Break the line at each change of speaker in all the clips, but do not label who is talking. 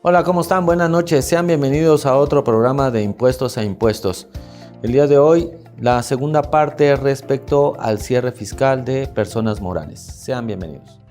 Hola, ¿cómo están? Buenas noches. Sean bienvenidos a otro programa de Impuestos a Impuestos. El día de hoy, la segunda parte respecto al cierre fiscal de personas morales. Sean bienvenidos.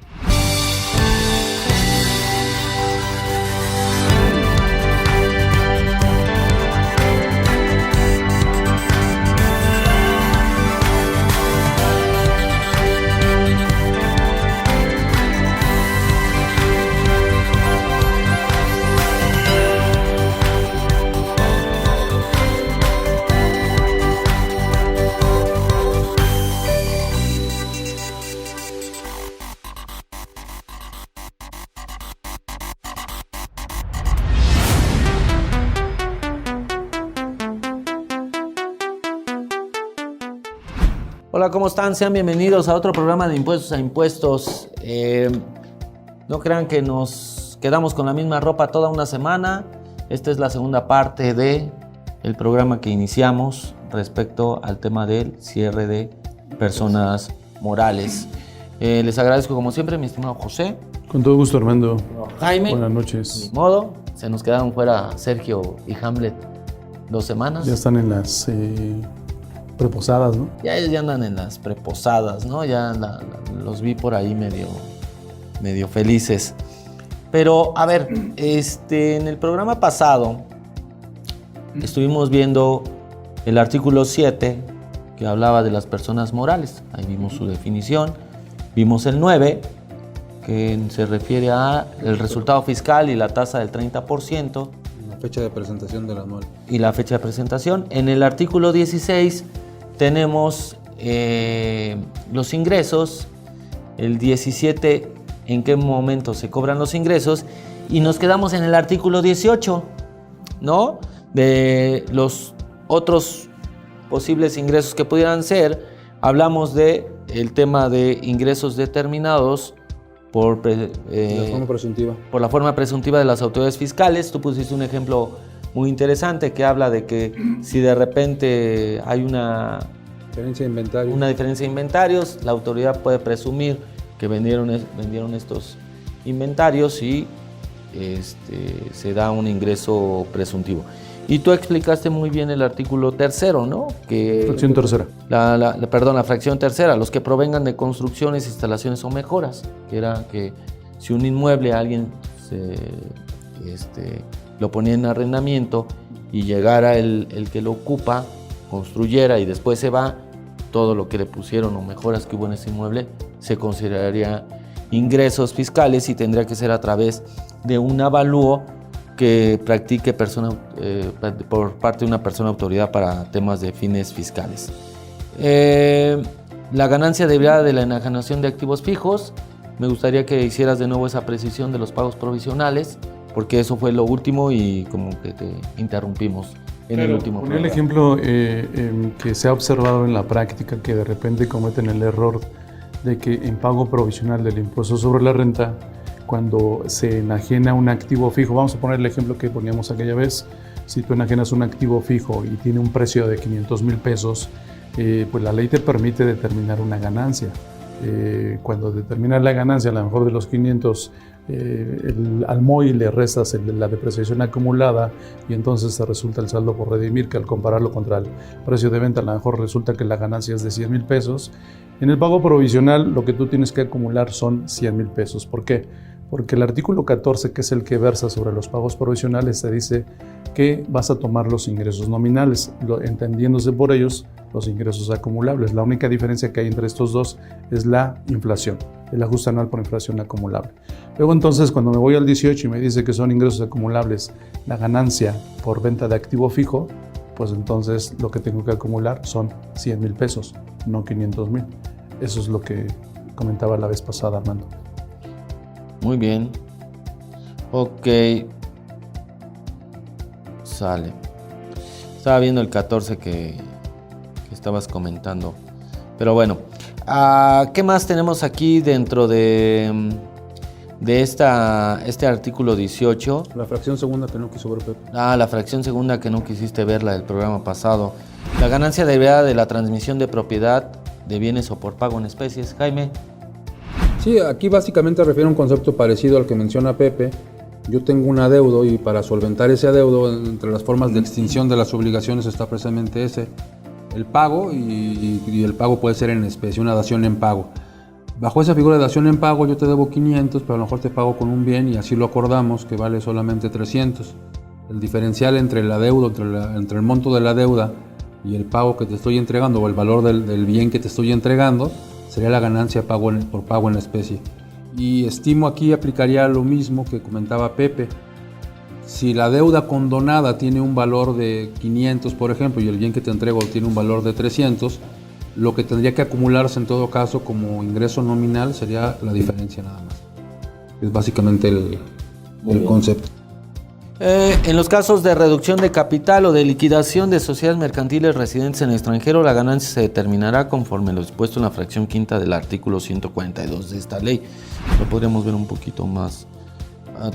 Hola, ¿cómo están? Sean bienvenidos a otro programa de Impuestos a Impuestos. No crean que nos quedamos con la misma ropa toda una semana. Esta es la segunda parte del programa que iniciamos respecto al tema del cierre de personas morales. Les agradezco como siempre, mi estimado José.
Con todo gusto, Armando.
Jaime.
Buenas noches.
Ni modo, se nos quedaron fuera Sergio y Hamlet 2 semanas.
Ya están en las preposadas, ¿no?
Ya ellos ya andan en las preposadas, ¿no? Ya los vi por ahí medio felices. Pero, a ver, en el programa pasado estuvimos viendo el artículo 7 que hablaba de las personas morales. Ahí vimos su definición. Vimos el 9, que se refiere a el resultado fiscal y la tasa del 30%.
La fecha de presentación del anual.
Y la fecha de presentación. En el artículo 16 tenemos los ingresos, el 17 en qué momento se cobran los ingresos, y nos quedamos en el artículo 18, ¿no? De los otros posibles ingresos que pudieran ser. Hablamos de el tema de ingresos determinados por la forma presuntiva de las autoridades fiscales. Tú pusiste un ejemplo muy interesante que habla de que si de repente hay una diferencia de inventarios, la autoridad puede presumir que vendieron estos inventarios y se da un ingreso presuntivo. Y tú explicaste muy bien el artículo 3, ¿no?
Fracción tercera.
La fracción tercera, los que provengan de construcciones, instalaciones o mejoras, que era que si un inmueble alguien lo ponía en arrendamiento y llegara el que lo ocupa, construyera y después se va, todo lo que le pusieron o mejoras que hubo en ese inmueble se consideraría ingresos fiscales y tendría que ser a través de un avalúo que practique por parte de una persona autoridad para temas de fines fiscales. La ganancia derivada de la enajenación de activos fijos, me gustaría que hicieras de nuevo esa precisión de los pagos provisionales, porque eso fue lo último y como que te interrumpimos en el último programa.
El ejemplo que se ha observado en la práctica, que de repente cometen el error de que en pago provisional del impuesto sobre la renta, cuando se enajena un activo fijo, vamos a poner el ejemplo que poníamos aquella vez, si tú enajenas un activo fijo y tiene un precio de 500,000 pesos, pues la ley te permite determinar una ganancia. Cuando determinas la ganancia, a lo mejor de los 500, al MOI le restas la depreciación acumulada y entonces te resulta el saldo por redimir, que al compararlo contra el precio de venta, a lo mejor resulta que la ganancia es de 100,000 pesos. En el pago provisional, lo que tú tienes que acumular son 100,000 pesos. ¿Por qué? Porque el artículo 14, que es el que versa sobre los pagos provisionales, te dice que vas a tomar los ingresos nominales, entendiéndose por ellos los ingresos acumulables. La única diferencia que hay entre estos dos es la inflación, el ajuste anual por inflación acumulable. Luego entonces, cuando me voy al 18 y me dice que son ingresos acumulables la ganancia por venta de activo fijo, pues entonces lo que tengo que acumular son 100,000 pesos, no 500,000. Eso es lo que comentaba la vez pasada, Armando.
Muy bien. Ok. Sale. Estaba viendo el 14 que estabas comentando. Pero bueno. ¿Qué más tenemos aquí dentro de este artículo 18?
La fracción segunda que no quiso ver Pepe.
La fracción segunda que no quisiste verla del programa pasado. La ganancia derivada de la transmisión de propiedad de bienes o por pago en especies. Jaime.
Sí, aquí básicamente refiere a un concepto parecido al que menciona Pepe, yo tengo un adeudo y para solventar ese adeudo, entre las formas de extinción de las obligaciones está precisamente el pago y el pago puede ser en especie, una dación en pago. Bajo esa figura de dación en pago yo te debo 500, pero a lo mejor te pago con un bien y así lo acordamos que vale solamente 300. El diferencial entre el adeudo, entre el monto de la deuda y el pago que te estoy entregando o el valor del bien que te estoy entregando sería la ganancia por pago en especie. Y estimo aquí aplicaría lo mismo que comentaba Pepe. Si la deuda condonada tiene un valor de 500, por ejemplo, y el bien que te entrego tiene un valor de 300, lo que tendría que acumularse en todo caso como ingreso nominal sería la diferencia nada más. Es básicamente el concepto.
En los casos de reducción de capital o de liquidación de sociedades mercantiles residentes en el extranjero, la ganancia se determinará conforme lo dispuesto en la fracción quinta del artículo 142 de esta ley. Lo podríamos ver un poquito más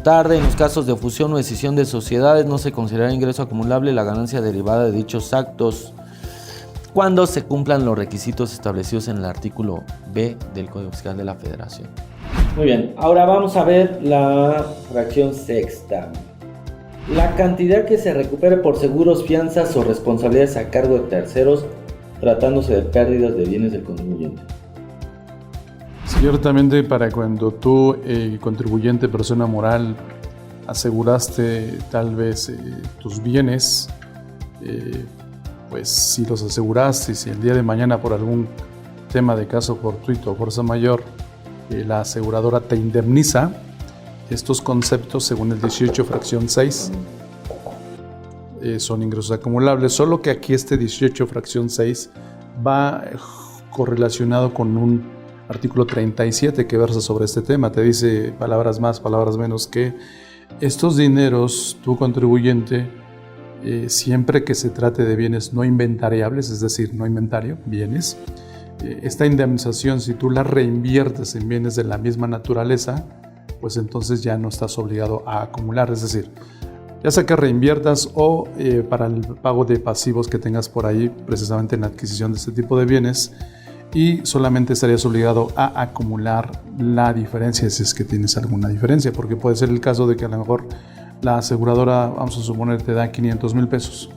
tarde. En los casos de fusión o escisión de sociedades no se considerará ingreso acumulable la ganancia derivada de dichos actos cuando se cumplan los requisitos establecidos en el artículo B del Código Fiscal de la Federación. Muy bien, ahora vamos a ver la fracción sexta. La cantidad que se recupere por seguros, fianzas o responsabilidades a cargo de terceros tratándose de pérdidas de bienes del contribuyente.
Ciertamente para cuando tú, contribuyente, persona moral, aseguraste tal vez tus bienes, pues si los aseguraste y si el día de mañana por algún tema de caso fortuito o fuerza mayor, la aseguradora te indemniza, estos conceptos según el 18 fracción 6 son ingresos acumulables, solo que aquí este 18 fracción 6 va correlacionado con un artículo 37 que versa sobre este tema. Te dice palabras más, palabras menos que estos dineros, tu contribuyente, siempre que se trate de bienes no inventariables, es decir, no inventario, bienes, esta indemnización, si tú la reinviertes en bienes de la misma naturaleza, pues entonces ya no estás obligado a acumular, es decir, ya sea que reinviertas o para el pago de pasivos que tengas por ahí, precisamente en la adquisición de este tipo de bienes, y solamente estarías obligado a acumular la diferencia, si es que tienes alguna diferencia, porque puede ser el caso de que a lo mejor la aseguradora, vamos a suponer, te da 500,000 pesos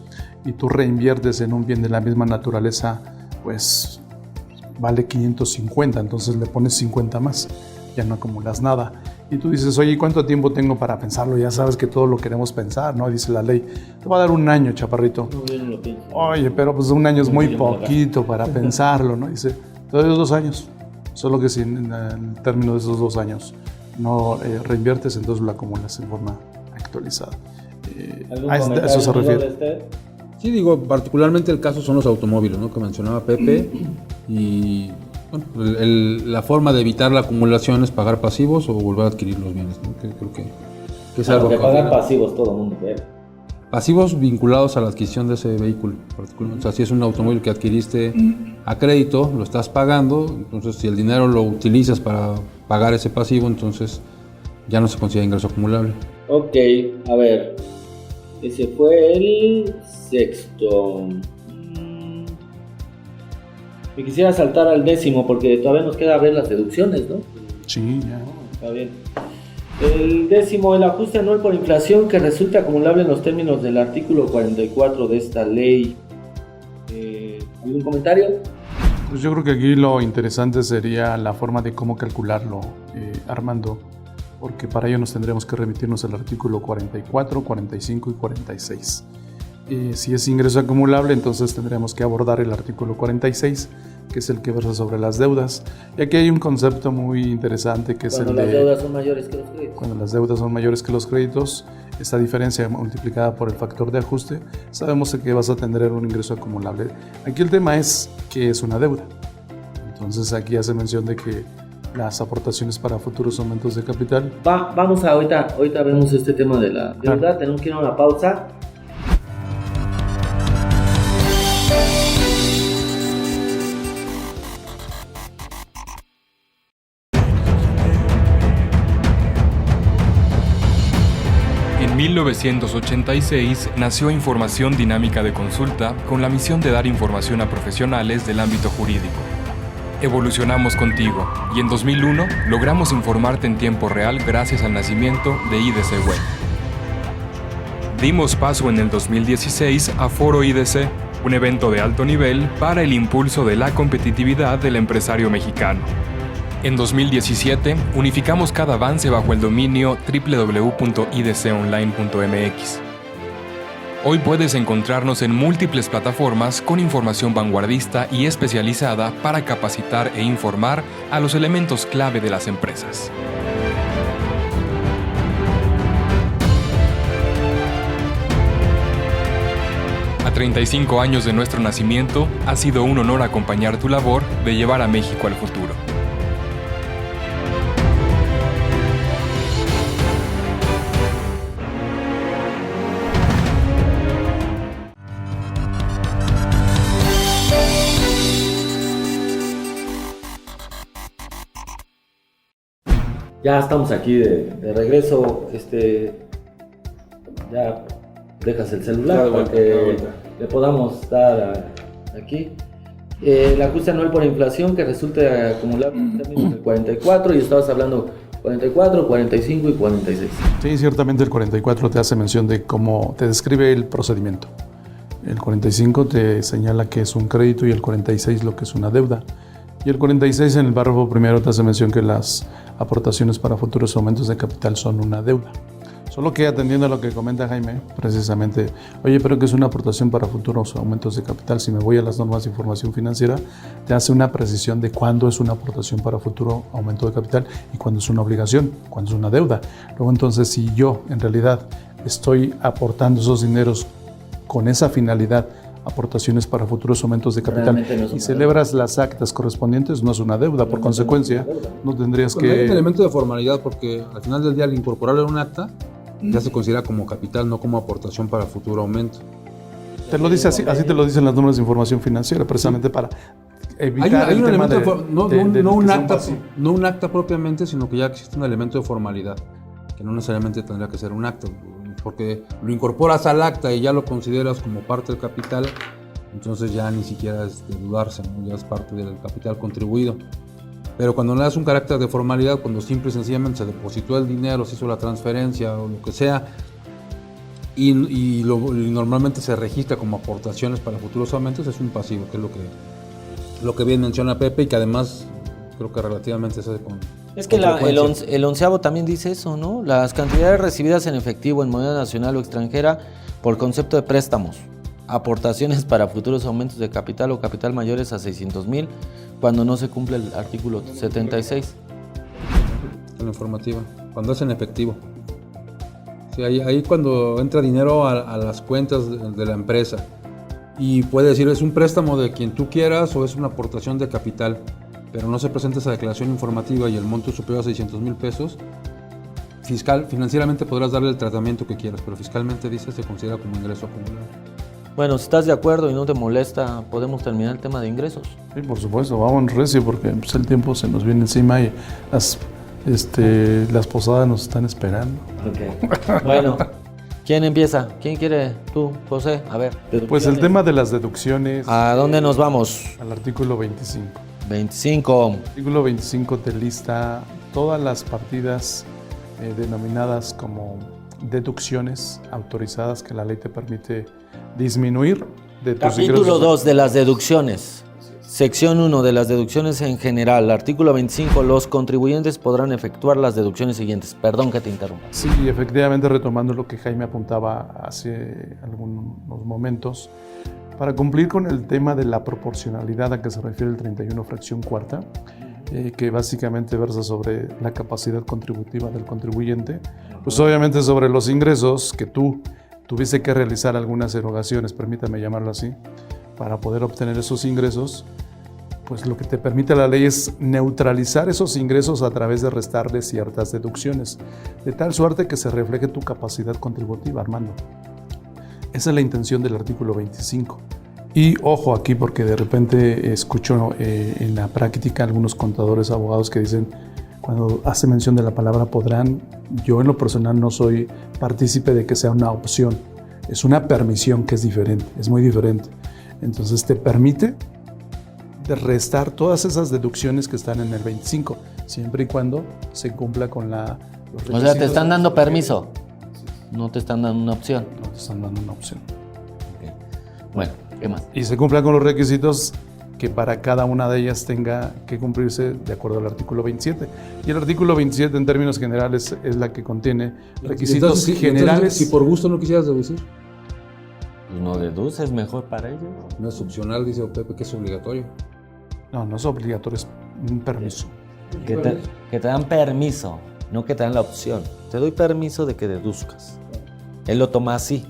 y tú reinviertes en un bien de la misma naturaleza, pues vale 550, entonces le pones 50 más, ya no acumulas nada. Y tú dices, oye, ¿cuánto tiempo tengo para pensarlo? Ya sabes que todo lo queremos pensar, ¿no? Dice la ley, te va a dar un año, chaparrito.
No, yo no lo pienso.
Oye, pero pues un año es muy poquito para pensarlo, ¿no? Dice, te doy 2 años, solo que si en el término de esos 2 años no reinviertes, entonces lo acumulas en forma actualizada. A eso se refiere.
Sí, digo, particularmente el caso son los automóviles, ¿no? Que mencionaba Pepe, y bueno, la forma de evitar la acumulación es pagar pasivos o volver a adquirir los bienes, ¿no? Creo que es algo
que pagar pasivos todo el mundo ve.
Pasivos vinculados a la adquisición de ese vehículo. O sea, si es un automóvil que adquiriste a crédito, lo estás pagando, entonces si el dinero lo utilizas para pagar ese pasivo, entonces ya no se considera ingreso acumulable.
Ok, a ver, ese fue el sexto. Me quisiera saltar al 10º porque todavía nos queda ver las deducciones, ¿no?
Sí, ya.
Está bien. El 10º, el ajuste anual por inflación que resulta acumulable en los términos del artículo 44 de esta ley. ¿Algún comentario?
Pues yo creo que aquí lo interesante sería la forma de cómo calcularlo, Armando, porque para ello nos tendremos que remitirnos al artículo 44, 45 y 46. Si es ingreso acumulable, entonces tendremos que abordar el artículo 46, que es el que versa sobre las deudas. Y aquí hay un concepto muy interesante que es el de...
Cuando las deudas son mayores que los créditos.
Cuando las deudas son mayores que los créditos, esta diferencia multiplicada por el factor de ajuste, sabemos que vas a tener un ingreso acumulable. Aquí el tema es que es una deuda. Entonces aquí hace mención de que las aportaciones para futuros aumentos de capital...
Vamos a ahorita vemos este tema de la deuda. Claro. Tenemos que ir a una pausa.
En 1986 nació Información Dinámica de Consulta con la misión de dar información a profesionales del ámbito jurídico. evolucionamos contigo y en 2001 logramos informarte en tiempo real gracias al nacimiento de IDC Web. Dimos paso en el 2016 a Foro IDC, un evento de alto nivel para el impulso de la competitividad del empresario mexicano. En 2017, unificamos cada avance bajo el dominio www.idconline.mx. Hoy puedes encontrarnos en múltiples plataformas con información vanguardista y especializada para capacitar e informar a los elementos clave de las empresas. A 35 años de nuestro nacimiento, ha sido un honor acompañar tu labor de llevar a México al futuro.
Ya estamos aquí de regreso. Ya dejas el celular para que le podamos dar aquí. El ajuste anual por inflación que resulta acumular en términos del 44, y estabas hablando 44, 45 y 46.
Sí, ciertamente el 44 te hace mención de cómo te describe el procedimiento. El 45 te señala que es un crédito y el 46 lo que es una deuda. Y el 46 en el párrafo primero te hace mención que las aportaciones para futuros aumentos de capital son una deuda. Solo que atendiendo a lo que comenta Jaime, precisamente, oye, pero que es una aportación para futuros aumentos de capital, si me voy a las normas de información financiera, te hace una precisión de cuándo es una aportación para futuro aumento de capital y cuándo es una obligación, cuándo es una deuda. Luego entonces, si yo en realidad estoy aportando esos dineros con esa finalidad, aportaciones para futuros aumentos de capital, no y celebras las actas correspondientes, no es una deuda. Por consecuencia, no tendrías que...
Hay un elemento de formalidad, porque al final del día, al incorporarlo en un acta, ya se considera como capital, no como aportación para futuro aumento.
Te lo dice así te lo dicen las normas de información financiera, precisamente para evitar
hay un elemento
no
un acta propiamente, sino que ya existe un elemento de formalidad, que no necesariamente tendría que ser un acta, porque lo incorporas al acta y ya lo consideras como parte del capital, entonces ya ni siquiera es de dudarse, ¿no? Ya es parte del capital contribuido. Pero cuando le das un carácter de formalidad, cuando simple y sencillamente se depositó el dinero, se hizo la transferencia o lo que sea, y normalmente se registra como aportaciones para futuros aumentos, es un pasivo, que es lo que bien menciona Pepe, y que además creo que relativamente se hace con...
Es que el onceavo también dice eso, ¿no? Las cantidades recibidas en efectivo, en moneda nacional o extranjera, por concepto de préstamos, aportaciones para futuros aumentos de capital o capital mayores a 600,000, cuando no se cumple el artículo 76.
En la informativa, cuando es en efectivo. Sí, ahí cuando entra dinero a las cuentas de la empresa, y puede decir es un préstamo de quien tú quieras o es una aportación de capital, pero no se presenta esa declaración informativa y el monto es superior a 600,000 pesos, financieramente podrás darle el tratamiento que quieras, pero fiscalmente dice se considera como ingreso acumulado.
Bueno, si estás de acuerdo y no te molesta, podemos terminar el tema de ingresos.
Sí, por supuesto, vamos recio porque pues, el tiempo se nos viene encima y las posadas nos están esperando.
Okay. Bueno, ¿quién empieza? ¿Quién quiere? Tú, José. A ver.
Pues el tema de las deducciones.
¿A dónde nos vamos?
Al artículo 25.
25.
El artículo 25 te lista todas las partidas denominadas como deducciones autorizadas que la ley te permite disminuir de tus ingresos.
Capítulo 2 de las deducciones. Sección 1 de las deducciones en general. Artículo 25. Los contribuyentes podrán efectuar las deducciones siguientes. Perdón que te interrumpa.
Sí, efectivamente, retomando lo que Jaime apuntaba hace algunos momentos, para cumplir con el tema de la proporcionalidad a que se refiere el 31 fracción cuarta, que básicamente versa sobre la capacidad contributiva del contribuyente, pues obviamente sobre los ingresos que tú tuviste que realizar algunas erogaciones, permítame llamarlo así, para poder obtener esos ingresos, pues lo que te permite la ley es neutralizar esos ingresos a través de restarle ciertas deducciones, de tal suerte que se refleje tu capacidad contributiva, Armando. Esa es la intención del artículo 25. Y ojo aquí, porque de repente escucho en la práctica algunos contadores, abogados que dicen, cuando hace mención de la palabra podrán, yo en lo personal no soy partícipe de que sea una opción, es una permisión que es diferente, es muy diferente. Entonces te permite de restar todas esas deducciones que están en el 25, siempre y cuando se cumpla con los requisitos.
O sea, te están dando permiso, no te están dando una opción.
No te están dando una opción.
Okay. Bueno, ¿qué más?
Y se cumplan con los requisitos que para cada una de ellas tenga que cumplirse de acuerdo al artículo 27. Y el artículo 27 en términos generales es la que contiene requisitos generales.
Si por gusto no quisieras deducir.
Pues no deduces, mejor para ellos.
No es opcional, dice Pepe, que es obligatorio.
No es obligatorio, es un permiso.
Que te dan permiso, no que te dan la opción. Te doy permiso de que deduzcas. Él lo toma así.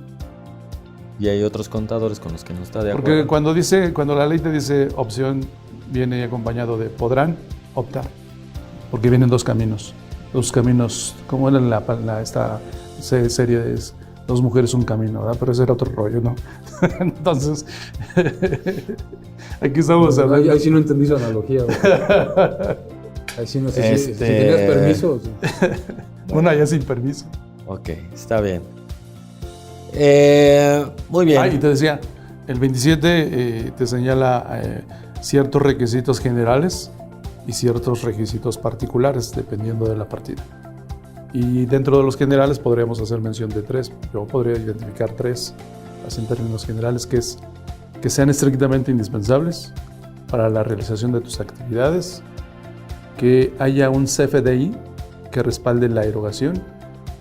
Y hay otros contadores con los que no está de acuerdo.
Porque cuando la ley te dice opción, viene acompañado de podrán optar. Porque vienen dos caminos. Dos caminos, como en esta serie es Dos mujeres, un camino, ¿verdad? Pero ese era otro rollo, ¿no? Entonces, aquí estamos hablando.
Ahí sí no entendí su analogía. Ahí sí no sé si tenías permiso. Sí.
Bueno, allá sin permiso.
Ok, está bien. Muy bien.
Y te decía, el 27 te señala ciertos requisitos generales y ciertos requisitos particulares, dependiendo de la partida. Y dentro de los generales podríamos hacer mención de 3. Yo podría identificar 3, así en términos generales, que es que sean estrictamente indispensables para la realización de tus actividades, que haya un CFDI que respalde la erogación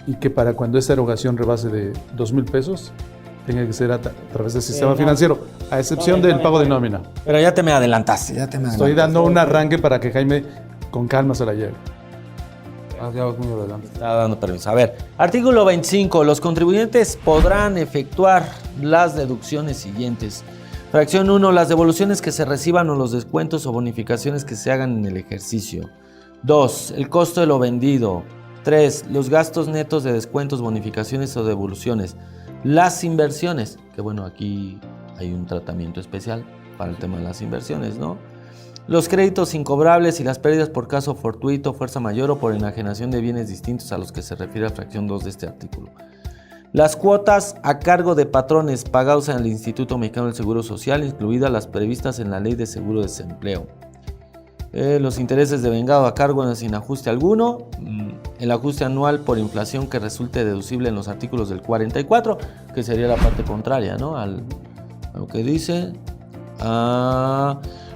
y que para cuando esta erogación rebase de 2,000 pesos tenga que ser a través del sistema financiero, a excepción del pago de nómina.
Pero ya te me adelantaste,
Estoy dando un arranque para que Jaime con calma se la lleve.
Ya vas muy adelante.
Está dando permiso. A ver, artículo 25. Los contribuyentes podrán efectuar las deducciones siguientes. Fracción 1. Las devoluciones que se reciban o los descuentos o bonificaciones que se hagan en el ejercicio. 2. El costo de lo vendido. 3. Los gastos netos de descuentos, bonificaciones o devoluciones. Las inversiones, que bueno, aquí hay un tratamiento especial para el tema de las inversiones, ¿no? Los créditos incobrables y las pérdidas por caso fortuito, fuerza mayor o por enajenación de bienes distintos a los que se refiere la fracción 2 de este artículo. Las cuotas a cargo de patrones pagados en el Instituto Mexicano del Seguro Social, incluidas las previstas en la Ley de Seguro de Desempleo. Los intereses de vengado a cargo sin ajuste alguno. El ajuste anual por inflación que resulte deducible en los artículos del 44, que sería la parte contraria, ¿no? A lo que dice.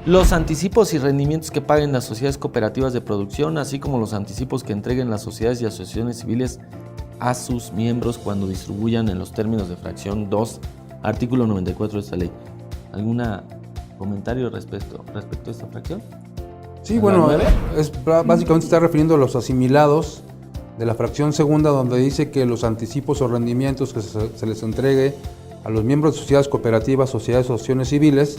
Los anticipos y rendimientos que paguen las sociedades cooperativas de producción, así como los anticipos que entreguen las sociedades y asociaciones civiles a sus miembros cuando distribuyan en los términos de fracción 2, artículo 94 de esta ley. ¿Algún comentario respecto a esta fracción?
Sí, bueno, básicamente está refiriendo a los asimilados de la fracción segunda, donde dice que los anticipos o rendimientos que se les entregue a los miembros de sociedades cooperativas, sociedades o asociaciones civiles,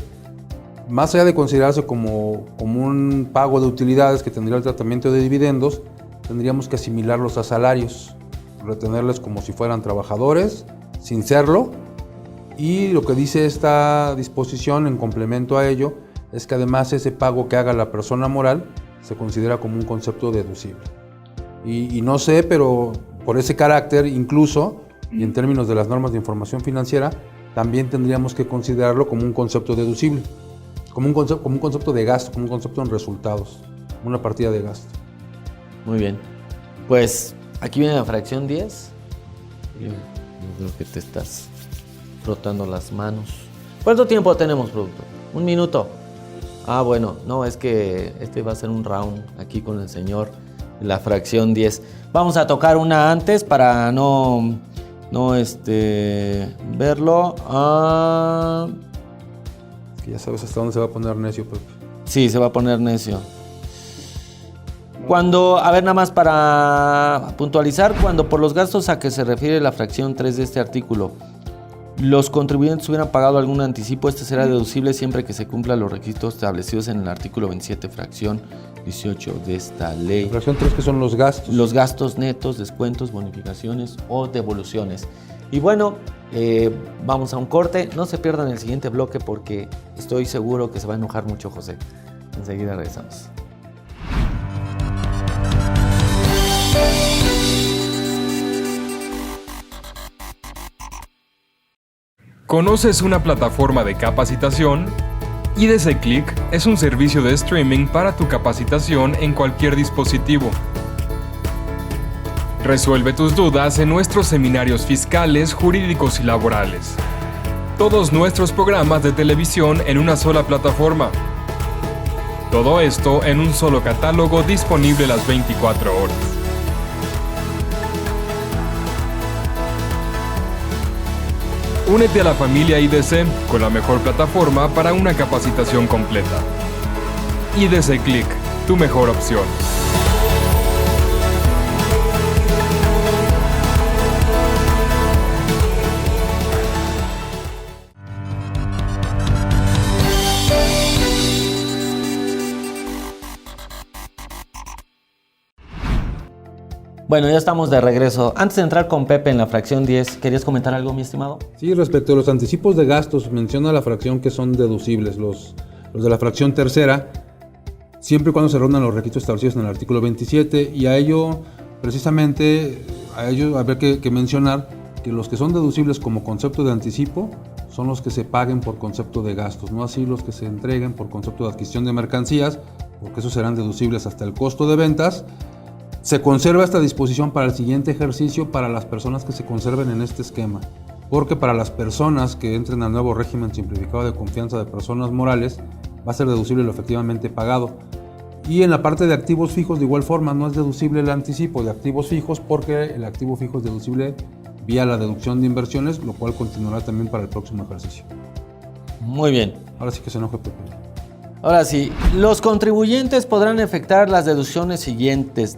más allá de considerarse como un pago de utilidades que tendría el tratamiento de dividendos, tendríamos que asimilarlos a salarios, retenerles como si fueran trabajadores, sin serlo. Y lo que dice esta disposición en complemento a ello es que además ese pago que haga la persona moral se considera como un concepto deducible. Y no sé, pero por ese carácter incluso, y en términos de las normas de información financiera, también tendríamos que considerarlo como un concepto deducible. Como un concepto de gasto, como un concepto en resultados, como una partida de gasto.
Muy bien. Pues aquí viene la fracción 10. Yo creo que te estás frotando las manos. ¿Cuánto tiempo tenemos, productor? 1 minuto. Bueno, no, es que este va a ser un round aquí con el señor. La fracción 10. Vamos a tocar una antes para no verlo.
Ya sabes hasta dónde se va a poner necio, Pepe.
Sí, se va a poner necio. A ver, nada más para puntualizar, cuando por los gastos a que se refiere la fracción 3 de este artículo, los contribuyentes hubieran pagado algún anticipo, este será deducible siempre que se cumplan los requisitos establecidos en el artículo 27, fracción 18 de esta ley.
La fracción 3, que son los gastos.
Los gastos netos, descuentos, bonificaciones o devoluciones. Y bueno, vamos a un corte. No se pierdan el siguiente bloque porque estoy seguro que se va a enojar mucho José. Enseguida regresamos.
¿Conoces una plataforma de capacitación? IDC Click es un servicio de streaming para tu capacitación en cualquier dispositivo. Resuelve tus dudas en nuestros seminarios fiscales, jurídicos y laborales. Todos nuestros programas de televisión en una sola plataforma. Todo esto en un solo catálogo disponible las 24 horas. Únete a la familia IDC con la mejor plataforma para una capacitación completa. IDC Click, tu mejor opción.
Bueno, ya estamos de regreso. Antes de entrar con Pepe en la fracción 10, ¿querías comentar algo, mi estimado?
Sí, respecto a los anticipos de gastos, menciona la fracción que son deducibles, los de la fracción tercera, siempre y cuando se reúnan los requisitos establecidos en el artículo 27, y a ello, precisamente, habría que mencionar que los que son deducibles como concepto de anticipo son los que se paguen por concepto de gastos, no así los que se entreguen por concepto de adquisición de mercancías, porque esos serán deducibles hasta el costo de ventas. Se conserva esta disposición para el siguiente ejercicio para las personas que se conserven en este esquema, porque para las personas que entren al nuevo régimen simplificado de confianza de personas morales va a ser deducible lo efectivamente pagado. Y en la parte de activos fijos de igual forma no es deducible el anticipo de activos fijos, porque el activo fijo es deducible vía la deducción de inversiones, lo cual continuará también para el próximo ejercicio.
Muy bien.
Ahora sí que se enoje Pepe.
Ahora sí, los contribuyentes podrán efectuar las deducciones siguientes.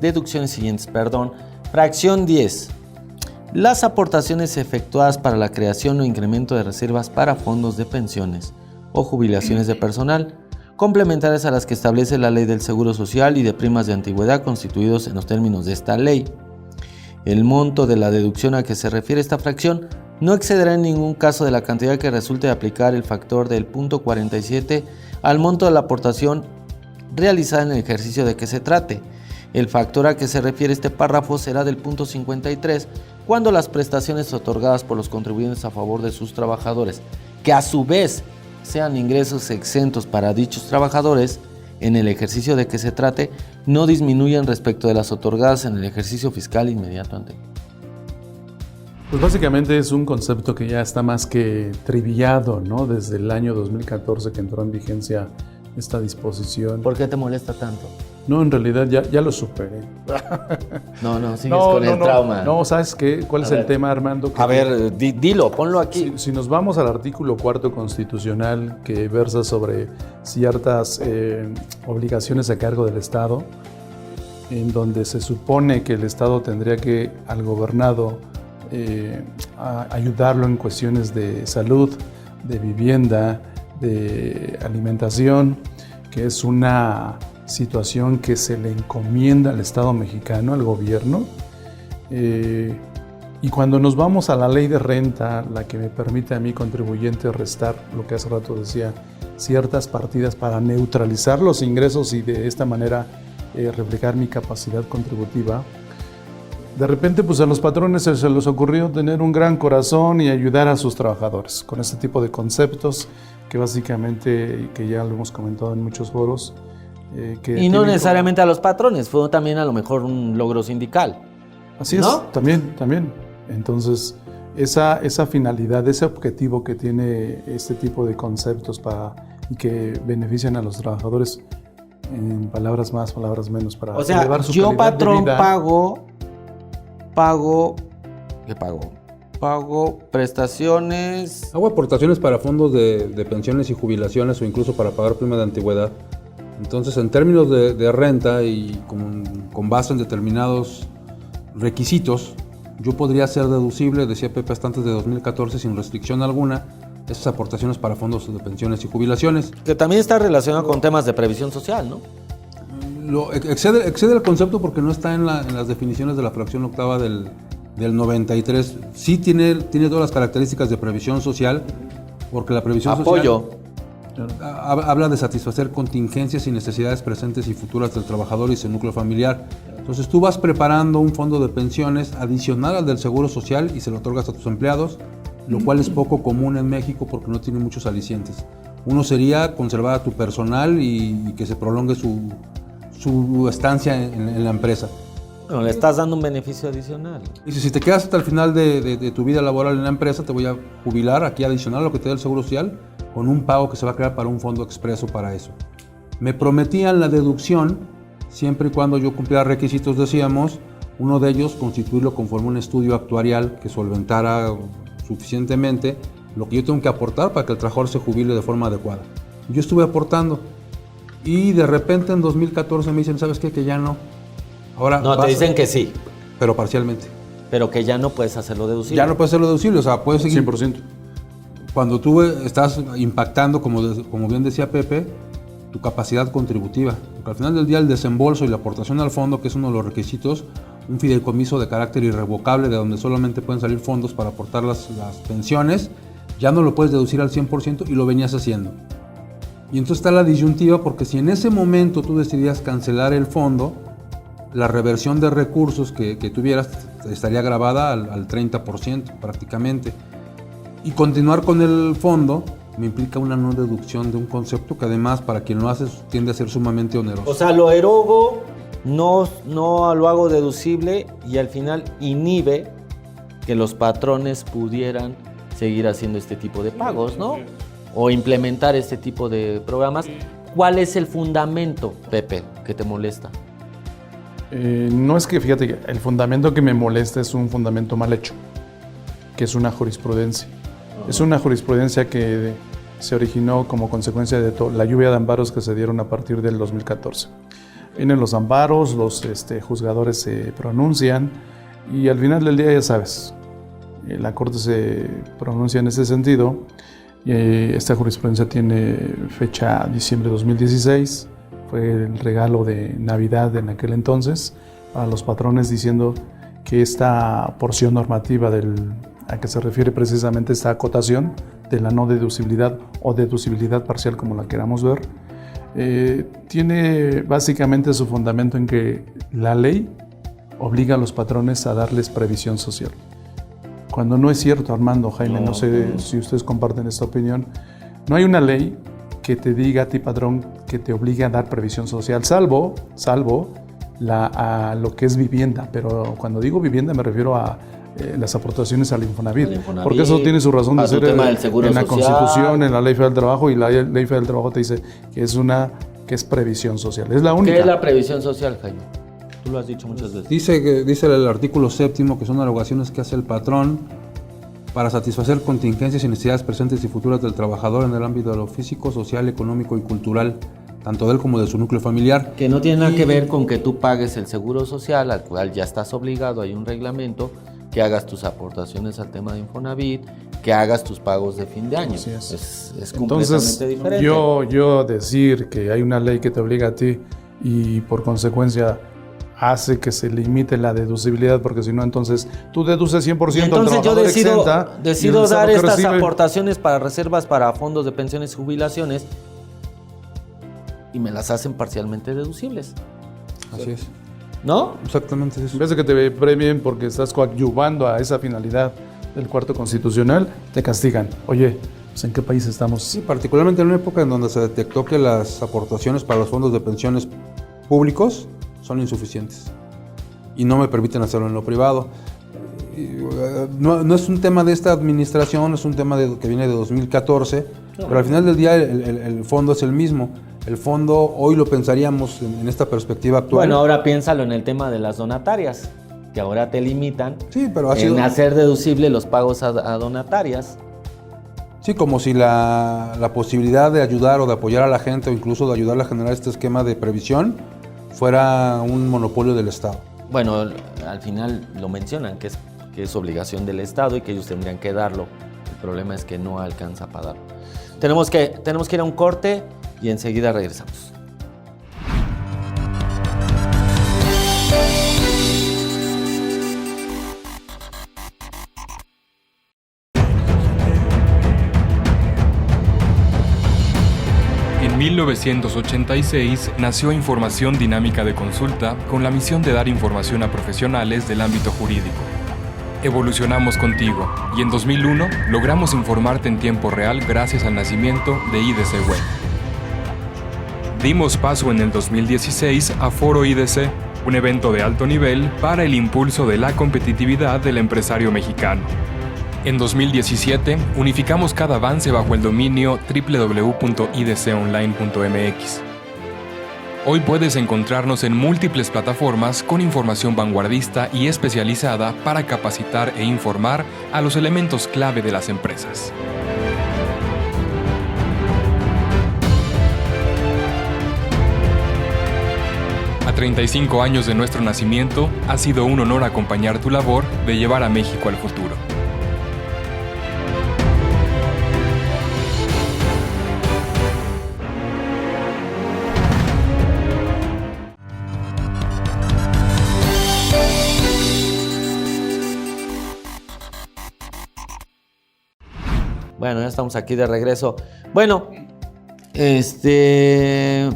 Fracción 10. Las aportaciones efectuadas para la creación o incremento de reservas para fondos de pensiones o jubilaciones de personal, complementarias a las que establece la Ley del Seguro Social y de primas de antigüedad constituidos en los términos de esta ley. El monto de la deducción a que se refiere esta fracción no excederá en ningún caso de la cantidad que resulte de aplicar el factor del punto 47 al monto de la aportación realizada en el ejercicio de que se trate. El factor a que se refiere este párrafo será del punto 53 cuando las prestaciones otorgadas por los contribuyentes a favor de sus trabajadores, que a su vez sean ingresos exentos para dichos trabajadores en el ejercicio de que se trate, no disminuyan respecto de las otorgadas en el ejercicio fiscal inmediato anterior.
Pues básicamente es un concepto que ya está más que trillado, ¿no? Desde el año 2014 que entró en vigencia esta disposición.
¿Por qué te molesta tanto?
No, en realidad ya lo superé.
No, sigues con el trauma.
No, ¿sabes qué? ¿Cuál es el tema, Armando?
A ver, dilo, ponlo aquí.
Si nos vamos al artículo 4 constitucional que versa sobre ciertas obligaciones a cargo del Estado, en donde se supone que el Estado tendría que al gobernado ayudarlo en cuestiones de salud, de vivienda, de alimentación, que es una situación que se le encomienda al Estado mexicano, al gobierno. Y cuando nos vamos a la ley de renta, la que me permite a mí, contribuyente, restar lo que hace rato decía, ciertas partidas para neutralizar los ingresos y de esta manera reflejar mi capacidad contributiva, de repente pues a los patrones se les ocurrió tener un gran corazón y ayudar a sus trabajadores con este tipo de conceptos que básicamente, que ya lo hemos comentado en muchos foros,
y no necesariamente a los patrones, fue también a lo mejor un logro sindical.
Así
¿no?
es, también. Entonces, esa finalidad, ese objetivo que tiene este tipo de conceptos y que benefician a los trabajadores, en palabras más, palabras menos, para elevar su calidad de vida.
Yo patrón pago prestaciones.
Hago aportaciones para fondos de pensiones y jubilaciones o incluso para pagar prima de antigüedad. Entonces, en términos de renta y con base en determinados requisitos, yo podría ser deducible, decía Pepe, hasta antes de 2014, sin restricción alguna, esas aportaciones para fondos de pensiones y jubilaciones.
Que también está relacionado con temas de previsión social, ¿no?
Excede el concepto porque no está en las definiciones de la fracción octava del 93. Sí tiene todas las características de previsión social, porque la previsión social habla de satisfacer contingencias y necesidades presentes y futuras del trabajador y su núcleo familiar. Entonces tú vas preparando un fondo de pensiones adicional al del Seguro Social y se lo otorgas a tus empleados, lo cual es poco común en México porque no tiene muchos alicientes. Uno sería conservar a tu personal y que se prolongue su estancia en la empresa.
No, le estás dando un beneficio adicional.
Dice, si te quedas hasta el final de tu vida laboral en la empresa, te voy a jubilar aquí adicional a lo que te da el Seguro Social con un pago que se va a crear para un fondo expreso para eso. Me prometían la deducción siempre y cuando yo cumpliera requisitos, decíamos, uno de ellos constituirlo conforme un estudio actuarial que solventara suficientemente lo que yo tengo que aportar para que el trabajador se jubile de forma adecuada. Yo estuve aportando y de repente en 2014 me dicen, ¿sabes qué? Que ya no. Ahora
No, te dicen que sí,
pero parcialmente.
pero que ya no puedes hacerlo deducible.
Ya no puedes hacerlo deducible, o sea, puedes seguir.
100%.
Cuando tú estás impactando, como bien decía Pepe, tu capacidad contributiva. Porque al final del día el desembolso y la aportación al fondo, que es uno de los requisitos, un fideicomiso de carácter irrevocable de donde solamente pueden salir fondos para aportar las pensiones, ya no lo puedes deducir al 100% y lo venías haciendo. Y entonces está la disyuntiva, porque si en ese momento tú decidías cancelar el fondo, la reversión de recursos que tuvieras estaría grabada al 30% prácticamente. Y continuar con el fondo me implica una no deducción de un concepto que además para quien lo hace tiende a ser sumamente oneroso.
O sea, lo erogo, no lo hago deducible y al final inhibe que los patrones pudieran seguir haciendo este tipo de pagos, ¿no? O implementar este tipo de programas. ¿Cuál es el fundamento, Pepe, que te molesta?
No es que, fíjate, el fundamento que me molesta es un fundamento mal hecho, que es una jurisprudencia. Es una jurisprudencia que se originó como consecuencia de la lluvia de amparos que se dieron a partir del 2014. Vienen los amparos, los juzgadores se pronuncian y al final del día ya sabes, la Corte se pronuncia en ese sentido. Esta jurisprudencia tiene fecha diciembre de 2016. Fue el regalo de Navidad en aquel entonces para los patrones, diciendo que esta porción normativa a que se refiere precisamente esta acotación de la no deducibilidad o deducibilidad parcial, como la queramos ver, tiene básicamente su fundamento en que la ley obliga a los patrones a darles previsión social. Cuando no es cierto, Armando, Jaime, no sé si ustedes comparten esta opinión, no hay una ley que te diga a ti, patrón, que te obligue a dar previsión social, salvo a lo que es vivienda. Pero cuando digo vivienda me refiero a las aportaciones al Infonavit, porque eso tiene su razón de ser en la Constitución, en la Ley Federal del Trabajo, y la Ley Federal del Trabajo te dice que es previsión social. Es la única.
¿Qué es la previsión social, Jaime? Tú lo has dicho muchas veces.
Dice el artículo 7 que son erogaciones que hace el patrón para satisfacer contingencias y necesidades presentes y futuras del trabajador en el ámbito de lo físico, social, económico y cultural, tanto de él como de su núcleo familiar.
Que no tiene nada que ver con que tú pagues el seguro social, al cual ya estás obligado, hay un reglamento, que hagas tus aportaciones al tema de Infonavit, que hagas tus pagos de fin de año.
Así es.
Es completamente diferente.
Yo decir que hay una ley que te obliga a ti y por consecuencia hace que se limite la deducibilidad, porque si no, entonces tú deduces 100%
y entonces
al trabajador
yo decido dar estas
recibe
aportaciones para reservas para fondos de pensiones y jubilaciones y me las hacen parcialmente deducibles.
Así es.
¿No?
Exactamente eso.
En vez de que te premien porque estás coadyuvando a esa finalidad del cuarto constitucional, te castigan. Oye, pues ¿en qué país estamos?
Sí, particularmente en una época en donde se detectó que las aportaciones para los fondos de pensiones públicos son insuficientes y no me permiten hacerlo en lo privado. No es un tema de esta administración, es un tema que viene de 2014, pero al final del día el fondo es el mismo. El fondo hoy lo pensaríamos en esta perspectiva actual.
Bueno, ahora piénsalo en el tema de las donatarias, que ahora te limitan
pero
en hacer deducible los pagos a donatarias.
Sí, como si la posibilidad de ayudar o de apoyar a la gente o incluso de ayudarle a generar este esquema de previsión fuera un monopolio del Estado.
Bueno, al final lo mencionan, que es obligación del Estado y que ellos tendrían que darlo. El problema es que no alcanza para darlo. Tenemos que ir a un corte y enseguida regresamos.
En 1986 nació Información Dinámica de Consulta con la misión de dar información a profesionales del ámbito jurídico. evolucionamos contigo y en 2001 logramos informarte en tiempo real gracias al nacimiento de IDC Web. Dimos paso en el 2016 a Foro IDC, un evento de alto nivel para el impulso de la competitividad del empresario mexicano. En 2017 unificamos cada avance bajo el dominio www.idconline.mx. Hoy puedes encontrarnos en múltiples plataformas con información vanguardista y especializada para capacitar e informar a los elementos clave de las empresas. A 35 años de nuestro nacimiento, ha sido un honor acompañar tu labor de llevar a México al futuro.
Bueno, ya estamos aquí de regreso. Bueno, qué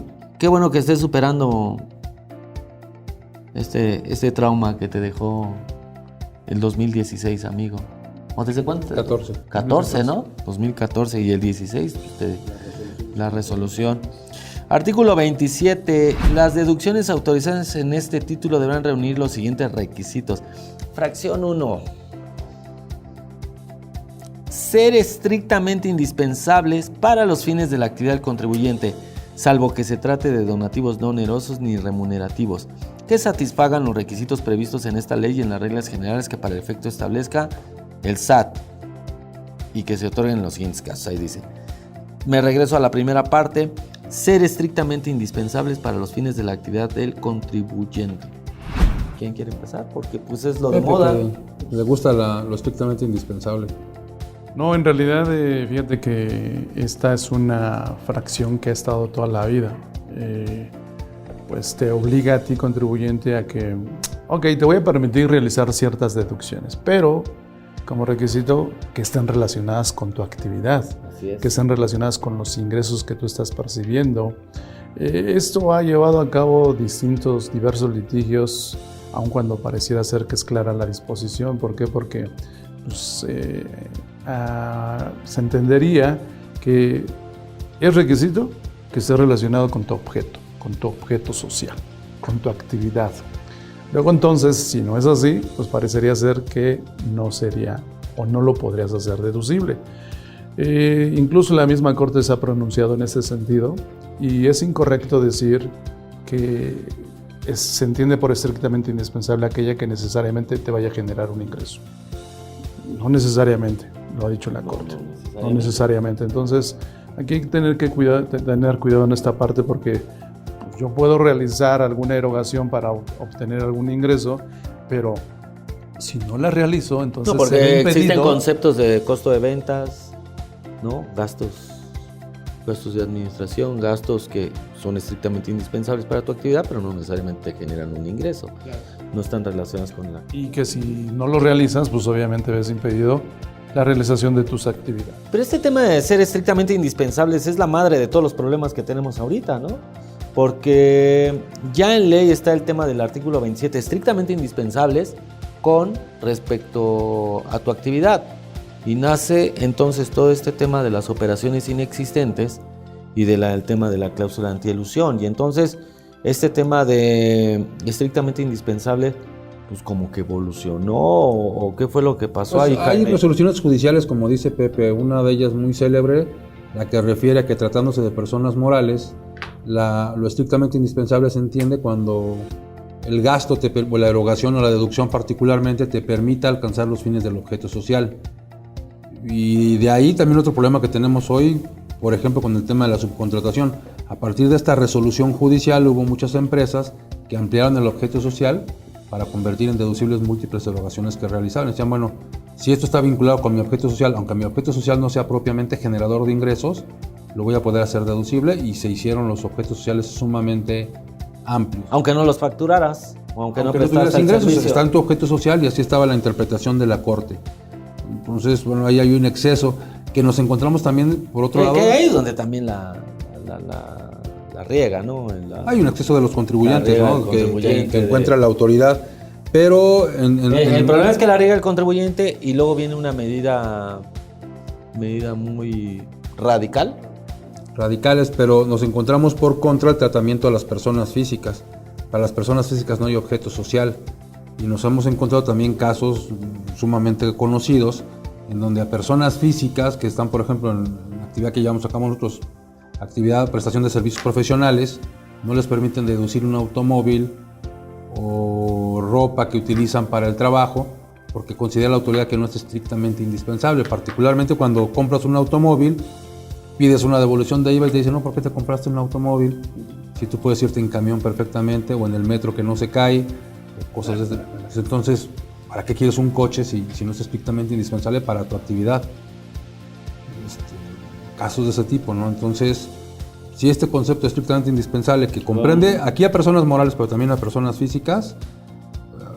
bueno que estés superando este trauma que te dejó el 2016, amigo. ¿O desde cuándo?
14.
14, ¿no? 2014 y el 16, la resolución. Artículo 27. Las deducciones autorizadas en este título deberán reunir los siguientes requisitos. Fracción 1. Ser estrictamente indispensables para los fines de la actividad del contribuyente, salvo que se trate de donativos no onerosos ni remunerativos, que satisfagan los requisitos previstos en esta ley y en las reglas generales que para el efecto establezca el SAT y que se otorguen en los siguientes casos. Ahí dice. Me regreso a la primera parte. Ser estrictamente indispensables para los fines de la actividad del contribuyente. ¿Quién quiere empezar? Porque pues es lo de moda.
Le gusta lo estrictamente indispensable.
No, en realidad, fíjate que esta es una fracción que ha estado toda la vida. Pues te obliga a ti, contribuyente, a que, ok, te voy a permitir realizar ciertas deducciones, pero como requisito que estén relacionadas con tu actividad, que estén relacionadas con los ingresos que tú estás percibiendo. Esto ha llevado a cabo diversos litigios, aun cuando pareciera ser que es clara la disposición. ¿Por qué? Porque pues, se entendería que es requisito que esté relacionado con tu objeto social, con tu actividad. Luego entonces, si no es así, pues parecería ser que no sería o no lo podrías hacer deducible. Incluso la misma Corte se ha pronunciado en ese sentido y es incorrecto decir que se entiende por estrictamente indispensable aquella que necesariamente te vaya a generar un ingreso. No necesariamente, lo ha dicho la Corte. No necesariamente. Entonces, aquí hay que tener cuidado en esta parte porque yo puedo realizar alguna erogación para obtener algún ingreso, pero si no la realizo, entonces
no, porque existen conceptos de costo de ventas, ¿no? Gastos de administración, gastos que son estrictamente indispensables para tu actividad, pero no necesariamente te generan un ingreso. Claro. No están relacionadas con la...
Y que si no lo realizas, pues obviamente ves impedido la realización de tus actividades.
Pero este tema de ser estrictamente indispensables es la madre de todos los problemas que tenemos ahorita, ¿no? Porque ya en ley está el tema del artículo 27, estrictamente indispensables con respecto a tu actividad. Y nace entonces todo este tema de las operaciones inexistentes y del tema de la cláusula antielusión. Y entonces este tema de estrictamente indispensable, pues como que evolucionó o qué fue lo que pasó
pues
ahí.
Hay resoluciones judiciales, como dice Pepe, una de ellas muy célebre, la que refiere a que tratándose de personas morales, lo estrictamente indispensable se entiende cuando el gasto, o la erogación o la deducción particularmente, te permita alcanzar los fines del objeto social. Y de ahí también otro problema que tenemos hoy, por ejemplo, con el tema de la subcontratación. A partir de esta resolución judicial hubo muchas empresas que ampliaron el objeto social para convertir en deducibles múltiples erogaciones que realizaban. Decían, bueno, si esto está vinculado con mi objeto social, aunque mi objeto social no sea propiamente generador de ingresos, lo voy a poder hacer deducible, y se hicieron los objetos sociales sumamente amplios.
Aunque no los facturaras, o aunque no prestaras
ingresos,
servicio.
está en tu objeto social, y así estaba la interpretación de la Corte. Entonces, bueno, ahí hay un exceso que nos encontramos también, por otro lado...
Que ahí es donde también la riega, ¿no?
Hay un exceso de los contribuyentes, ¿no? Que encuentra la autoridad Pero
el problema es que la riega el contribuyente y luego viene una medida muy radical.
Radicales, pero nos encontramos por contra el tratamiento a las personas físicas. Para las personas físicas no hay objeto social. Y nos hemos encontrado también casos sumamente conocidos en donde a personas físicas que están, por ejemplo, en la actividad que llevamos a cabo nosotros, actividad de prestación de servicios profesionales, no les permiten deducir un automóvil o ropa que utilizan para el trabajo porque considera la autoridad que no es estrictamente indispensable, particularmente cuando compras un automóvil, pides una devolución de IVA y te dicen, no, ¿por qué te compraste un automóvil? Si tú puedes irte en camión perfectamente o en el metro que no se cae, cosas de... Entonces, ¿para qué quieres un coche si no es estrictamente indispensable para tu actividad? Casos de ese tipo, ¿no? Entonces, si este concepto estrictamente indispensable que comprende aquí a personas morales pero también a personas físicas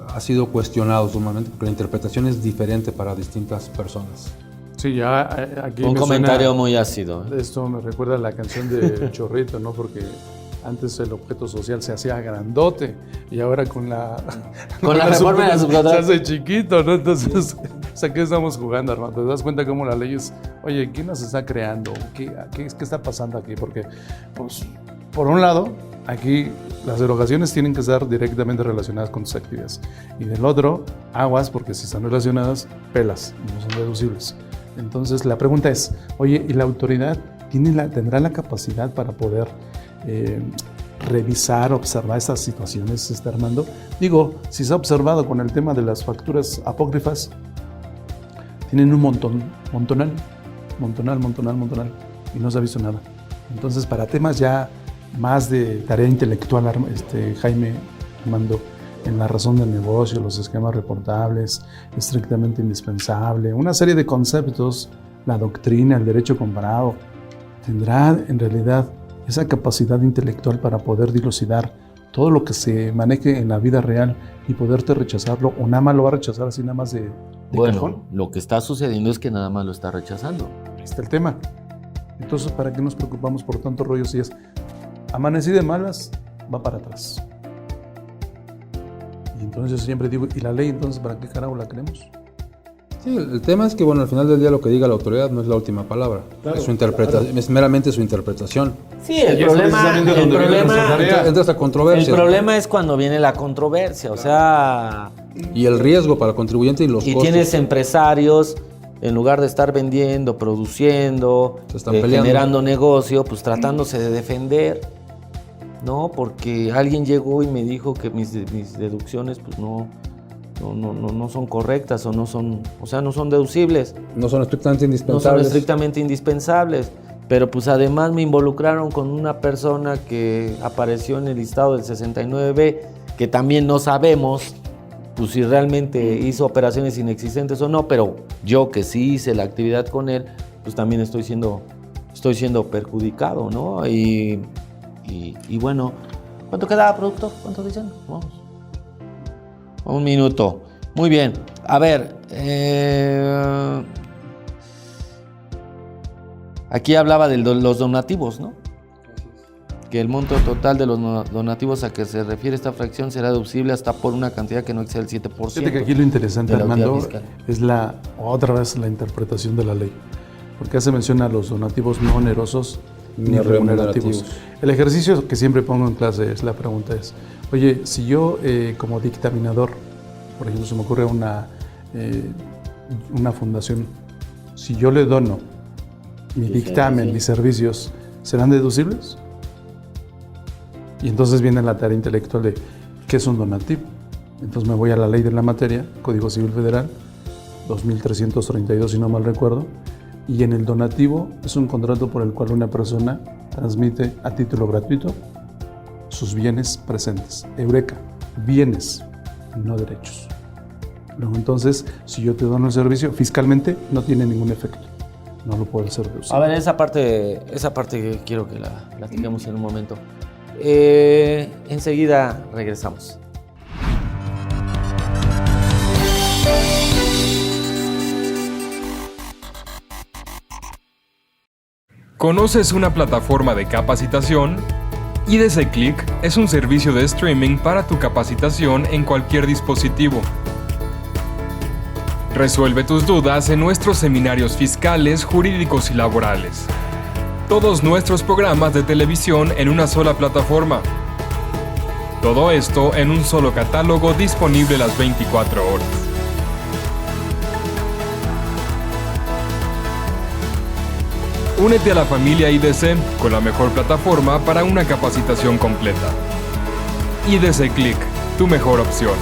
ha sido cuestionado sumamente porque la interpretación es diferente para distintas personas.
Sí, ya aquí
un comentario muy ácido.
Esto me recuerda a la canción de Chorrito, ¿no? Porque antes el objeto social se hacía grandote y ahora con la
reforma de la subcontrata
se hace chiquito, ¿no? Entonces, o sea, ¿qué estamos jugando, Armando? ¿Te das cuenta cómo la ley es, oye, ¿quién nos está creando? ¿Qué está pasando aquí? Porque, pues, por un lado, aquí las erogaciones tienen que estar directamente relacionadas con tus actividades. Y del otro, aguas, porque si están relacionadas, pelas, no son deducibles. Entonces, la pregunta es, oye, ¿y la autoridad tendrá la capacidad para poder revisar, observar estas situaciones, Armando? Digo, si se ha observado con el tema de las facturas apócrifas, tienen un montonal, y no se ha visto nada. Entonces, para temas ya más de tarea intelectual, Jaime, Armando, en la razón del negocio, los esquemas reportables, estrictamente indispensable, una serie de conceptos, la doctrina, el derecho comparado, tendrá en realidad esa capacidad intelectual para poder dilucidar todo lo que se maneje en la vida real y poderte rechazarlo, o nada más lo va a rechazar así nada más de cajón.
Lo que está sucediendo es que nada más lo está rechazando.
Ahí está el tema. Entonces, ¿para qué nos preocupamos por tantos rollos si es amanecí de malas, va para atrás? Y entonces siempre digo, ¿y la ley entonces para qué carajo la queremos?
Sí, el tema es que, bueno, al final del día lo que diga la autoridad no es la última palabra. Claro, es su interpretación, claro. Es meramente su interpretación.
Sí, el problema
entra esta controversia.
El problema es cuando viene la controversia, o sea...
Y el riesgo para el contribuyente y los costos.
Y tienes empresarios, en lugar de estar vendiendo, produciendo, generando negocio, pues tratándose de defender, ¿no? Porque alguien llegó y me dijo que mis deducciones, pues no son correctas o no son deducibles.
No son estrictamente indispensables.
Pero pues además me involucraron con una persona que apareció en el listado del 69B, que también no sabemos pues si realmente hizo operaciones inexistentes o no, pero yo que sí hice la actividad con él, pues también estoy siendo perjudicado, ¿no? Y bueno, ¿cuánto queda, productor? ¿Cuánto dicen? Vamos. Un minuto. Muy bien. A ver, aquí hablaba de los donativos, ¿no? Que el monto total de los donativos a que se refiere esta fracción será deducible hasta por una cantidad que no exceda el 7%.
Fíjate que aquí lo interesante, Armando, es otra vez la interpretación de la ley. Porque hace mención a los donativos no onerosos ni remunerativos. El ejercicio que siempre pongo en clase la pregunta es, oye, si yo como dictaminador, por ejemplo, se me ocurre una fundación, si yo le dono mi dictamen, mis servicios, ¿serán deducibles? Y entonces viene la tarea intelectual de ¿qué es un donativo? Entonces me voy a la ley de la materia, Código Civil Federal, 2332 si no mal recuerdo, y en el donativo es un contrato por el cual una persona transmite a título gratuito sus bienes presentes. Eureka, bienes, no derechos. Luego entonces, si yo te dono el servicio, fiscalmente no tiene ningún efecto. No lo puedo hacer deducible.
A ver, esa parte quiero que la platiquemos en un momento. Enseguida regresamos.
¿Conoces una plataforma de capacitación? IDC Click es un servicio de streaming para tu capacitación en cualquier dispositivo. Resuelve tus dudas en nuestros seminarios fiscales, jurídicos y laborales. Todos nuestros programas de televisión en una sola plataforma. Todo esto en un solo catálogo disponible las 24 horas. Únete a la familia IDC con la mejor plataforma para una capacitación completa. IDC Click, tu mejor opción.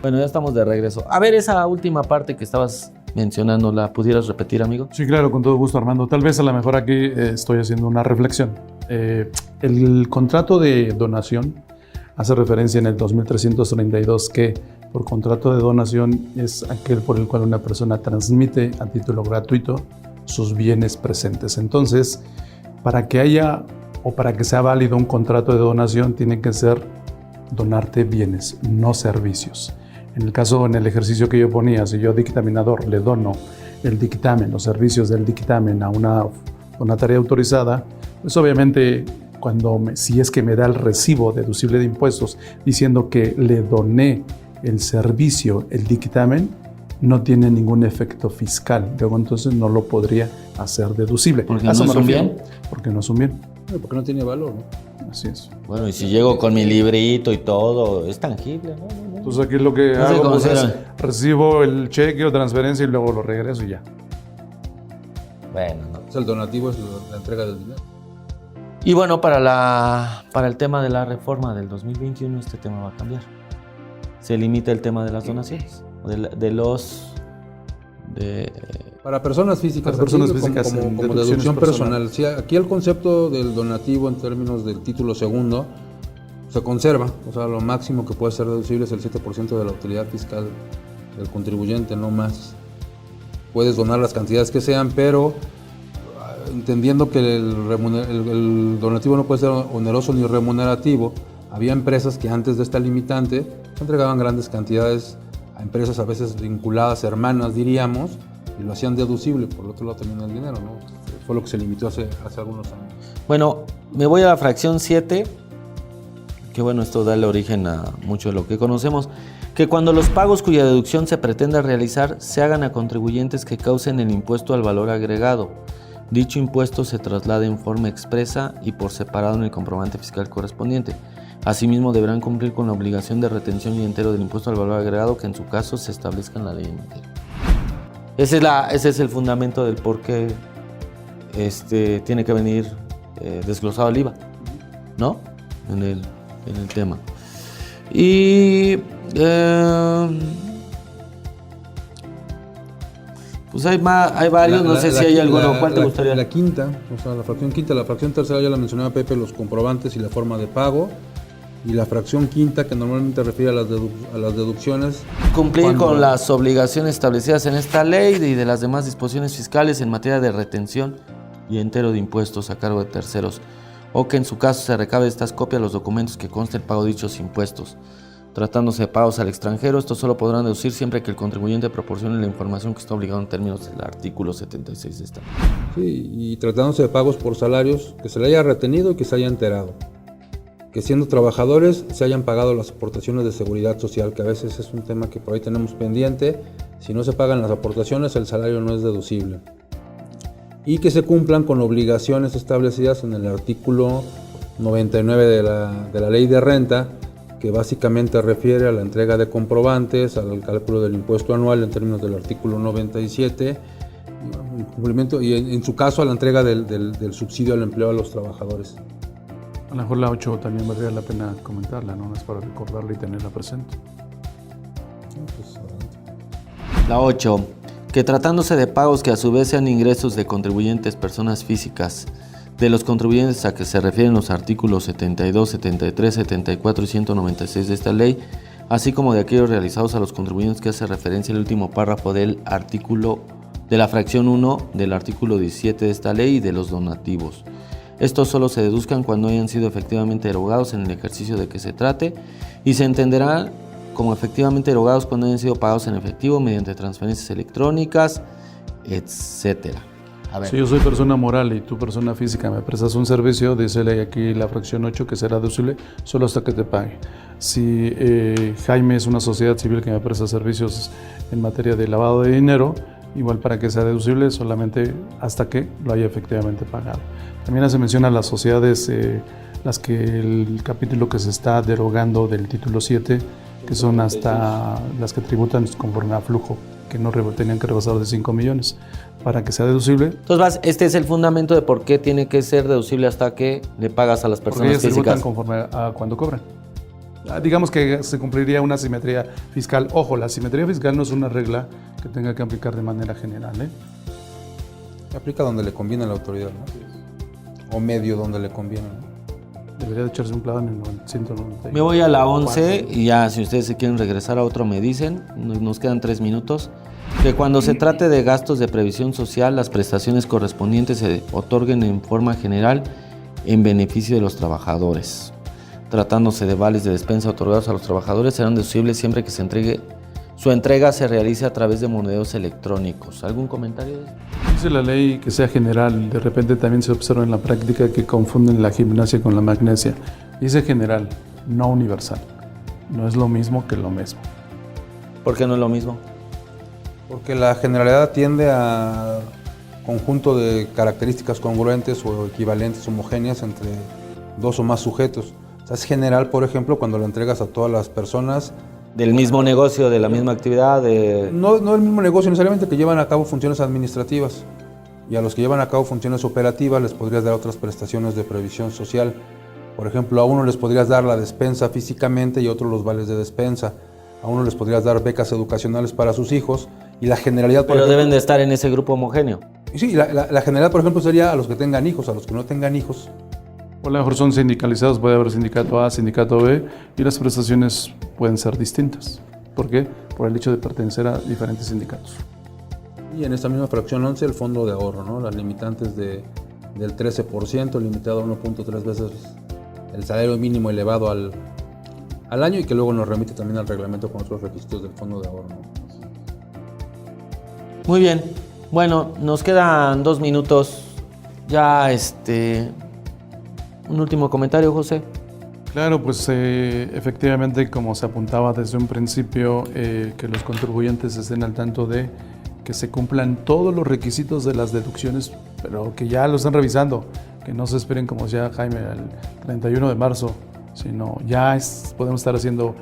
Bueno, ya estamos de regreso. A ver, esa última parte que estabas mencionando, ¿la pudieras repetir, amigo?
Sí, claro, con todo gusto, Armando. Tal vez a lo mejor aquí estoy haciendo una reflexión. El contrato de donación hace referencia en el 2332 que por contrato de donación es aquel por el cual una persona transmite a título gratuito sus bienes presentes. Entonces, para que haya o para que sea válido un contrato de donación, tiene que ser donarte bienes, no servicios. En el caso, en el ejercicio que yo ponía, si yo dictaminador le dono el dictamen, los servicios del dictamen a una donataria autorizada, pues obviamente si es que me da el recibo deducible de impuestos diciendo que le doné el servicio, el dictamen, no tiene ningún efecto fiscal. Luego entonces no lo podría hacer deducible.
¿Porque no es un bien?
Porque no es un bien.
Porque no tiene valor, ¿no?
Así es.
Bueno, y si llego con mi librito y todo, es tangible, ¿no?
Entonces aquí lo que hago pues, es recibo el cheque o transferencia y luego lo regreso y ya.
Bueno, no.
O sea, el donativo es la entrega del dinero.
Y bueno, para el tema de la reforma del 2021, este tema va a cambiar. Se limita el tema de las donaciones,
para personas físicas,
para personas físicas
como deducción personal. Sí, aquí el concepto del donativo en términos del título segundo se conserva, o sea, lo máximo que puede ser deducible es el 7% de la utilidad fiscal del contribuyente, no más. Puedes donar las cantidades que sean, pero entendiendo que el donativo no puede ser oneroso ni remunerativo, había empresas que antes de esta limitante se entregaban grandes cantidades a empresas a veces vinculadas, hermanas diríamos, y lo hacían deducible, por el otro lado también el dinero, ¿no? Fue lo que se limitó hace algunos años.
Bueno, me voy a la fracción 7, que bueno, esto da el origen a mucho de lo que conocemos, que cuando los pagos cuya deducción se pretenda realizar se hagan a contribuyentes que causen el impuesto al valor agregado. Dicho impuesto se traslada en forma expresa y por separado en el comprobante fiscal correspondiente. Asimismo, deberán cumplir con la obligación de retención y entero del impuesto al valor agregado que en su caso se establezca en la ley entera. Ese es el fundamento del por qué tiene que venir desglosado el IVA, ¿no? En el tema. Y pues hay varios, no sé si hay alguno. ¿Cuál te gustaría?
La quinta, o sea, la fracción quinta, la fracción tercera ya la mencionaba Pepe, los comprobantes y la forma de pago. Y la fracción quinta, que normalmente refiere a las deducciones.
Cumplir con las obligaciones establecidas en esta ley y de las demás disposiciones fiscales en materia de retención y entero de impuestos a cargo de terceros, o que en su caso se recabe de estas copias los documentos que conste el pago de dichos impuestos. Tratándose de pagos al extranjero, estos solo podrán deducir siempre que el contribuyente proporcione la información que está obligado en términos del artículo 76 de esta ley.
Sí, y tratándose de pagos por salarios, que se le haya retenido y que se haya enterado. Que siendo trabajadores se hayan pagado las aportaciones de seguridad social, que a veces es un tema que por ahí tenemos pendiente. Si no se pagan las aportaciones, el salario no es deducible. Y que se cumplan con obligaciones establecidas en el artículo 99 de la ley de renta, que básicamente refiere a la entrega de comprobantes, al cálculo del impuesto anual en términos del artículo 97, y en su caso a la entrega del subsidio al empleo a los trabajadores.
A lo mejor la 8 también valdría la pena comentarla, ¿no? Es para recordarla y tenerla presente.
La 8. Que tratándose de pagos que a su vez sean ingresos de contribuyentes, personas físicas, de los contribuyentes a que se refieren los artículos 72, 73, 74 y 196 de esta ley, así como de aquellos realizados a los contribuyentes que hace referencia el último párrafo del artículo de la fracción 1 del artículo 17 de esta ley y de los donativos. Estos solo se deduzcan cuando hayan sido efectivamente erogados en el ejercicio de que se trate y se entenderán como efectivamente erogados cuando hayan sido pagados en efectivo mediante transferencias electrónicas, etcétera. A ver.
Si yo soy persona moral y tú persona física me prestas un servicio, dice aquí la fracción 8 que será deducible solo hasta que te pague. Si Jaime es una sociedad civil que me presta servicios en materia de lavado de dinero, igual para que sea deducible solamente hasta que lo haya efectivamente pagado. También se menciona las sociedades, las que el capítulo que se está derogando del título 7, que son hasta las que tributan conforme a flujo, que no tenían que rebasar de 5 millones para que sea deducible.
Entonces, este es el fundamento de por qué tiene que ser deducible hasta que le pagas a las personas
porque ellas
físicas.
tributan conforme a cuando cobran. Digamos que se cumpliría una simetría fiscal. Ojo, la simetría fiscal no es una regla que tenga que aplicar de manera general, ¿eh?
Aplica donde le conviene a la autoridad, ¿no? O medio donde le conviene, ¿no?
Debería de echarse un plano en el 190.
Me voy a la 11 y ya si ustedes se quieren regresar a otro me dicen, nos quedan 3 minutos. Que cuando se trate de gastos de previsión social, las prestaciones correspondientes se otorguen en forma general en beneficio de los trabajadores. Tratándose de vales de despensa otorgados a los trabajadores, serán deducibles siempre que su entrega se realice a través de monedos electrónicos. ¿Algún comentario?
Dice la ley que sea general, de repente también se observa en la práctica que confunden la gimnasia con la magnesia. Dice general, no universal. No es lo mismo que lo mismo.
¿Por qué no es lo mismo?
Porque la generalidad tiende a conjunto de características congruentes o equivalentes, homogéneas entre dos o más sujetos. O sea, es general, por ejemplo, cuando lo entregas a todas las personas.
Del mismo negocio, de la misma actividad.
No del mismo negocio necesariamente, que llevan a cabo funciones administrativas. Y a los que llevan a cabo funciones operativas les podrías dar otras prestaciones de previsión social. Por ejemplo, a uno les podrías dar la despensa físicamente y a otro los vales de despensa. A uno les podrías dar becas educacionales para sus hijos. Y la generalidad,
Pero deben de estar en ese grupo homogéneo.
Sí, la generalidad, por ejemplo, sería a los que tengan hijos, a los que no tengan hijos.
O a lo mejor son sindicalizados, puede haber sindicato A, sindicato B, y las prestaciones pueden ser distintas. ¿Por qué? Por el hecho de pertenecer a diferentes sindicatos.
Y en esta misma fracción 11, el fondo de ahorro, ¿no? Las limitantes del 13%, limitado a 1.3 veces el salario mínimo elevado al año, y que luego nos remite también al reglamento con otros requisitos del fondo de ahorro, ¿no?
Muy bien. Bueno, nos quedan 2 minutos. Ya un último comentario, José.
Claro, pues efectivamente, como se apuntaba desde un principio, que los contribuyentes estén al tanto de que se cumplan todos los requisitos de las deducciones, pero que ya lo están revisando, que no se esperen como decía Jaime al 31 de marzo, sino ya podemos estar haciendo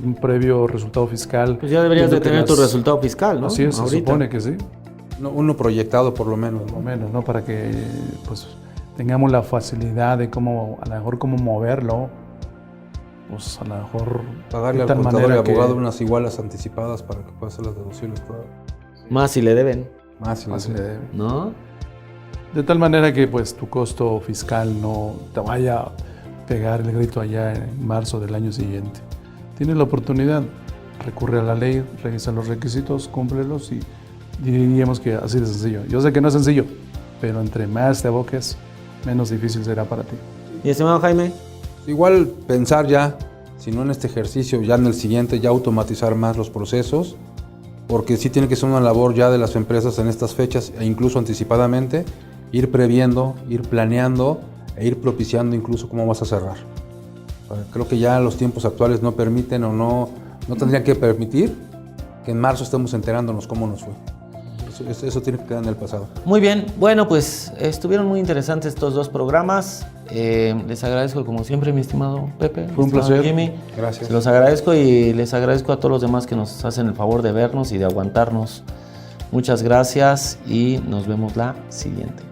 un previo resultado fiscal.
Pues ya deberías de tener tu resultado fiscal, ¿no?
Así es,
ahorita.
se supone que sí.
Uno proyectado por lo menos, ¿no?
Por lo menos, ¿no? Para que pues tengamos la facilidad de cómo, a lo mejor cómo moverlo, pues a lo mejor
pagarle al contador y abogado unas igualas anticipadas para que pueda hacer las deducciones.
Más si le deben.
Más si le deben.
¿No?
De tal manera que pues tu costo fiscal no te vaya a pegar el grito allá en marzo del año siguiente. Tienes la oportunidad, recurre a la ley, revisa los requisitos, cúmplelos y diríamos que así de sencillo. Yo sé que no es sencillo, pero entre más te aboques, menos difícil será para ti.
¿Y estimado Jaime?
Igual pensar ya, si no en este ejercicio, ya en el siguiente, ya automatizar más los procesos, porque sí tiene que ser una labor ya de las empresas en estas fechas e incluso anticipadamente, ir previendo, ir planeando e ir propiciando incluso cómo vas a cerrar. Creo que ya los tiempos actuales no permiten o no tendrían que permitir que en marzo estemos enterándonos cómo nos fue. Eso tiene que quedar en el pasado.
Muy bien, bueno, pues estuvieron muy interesantes estos 2 programas. Les agradezco como siempre, mi estimado Pepe.
Fue un placer.
Jimmy.
Gracias.
Se los agradezco y les agradezco a todos los demás que nos hacen el favor de vernos y de aguantarnos. Muchas gracias y nos vemos la siguiente.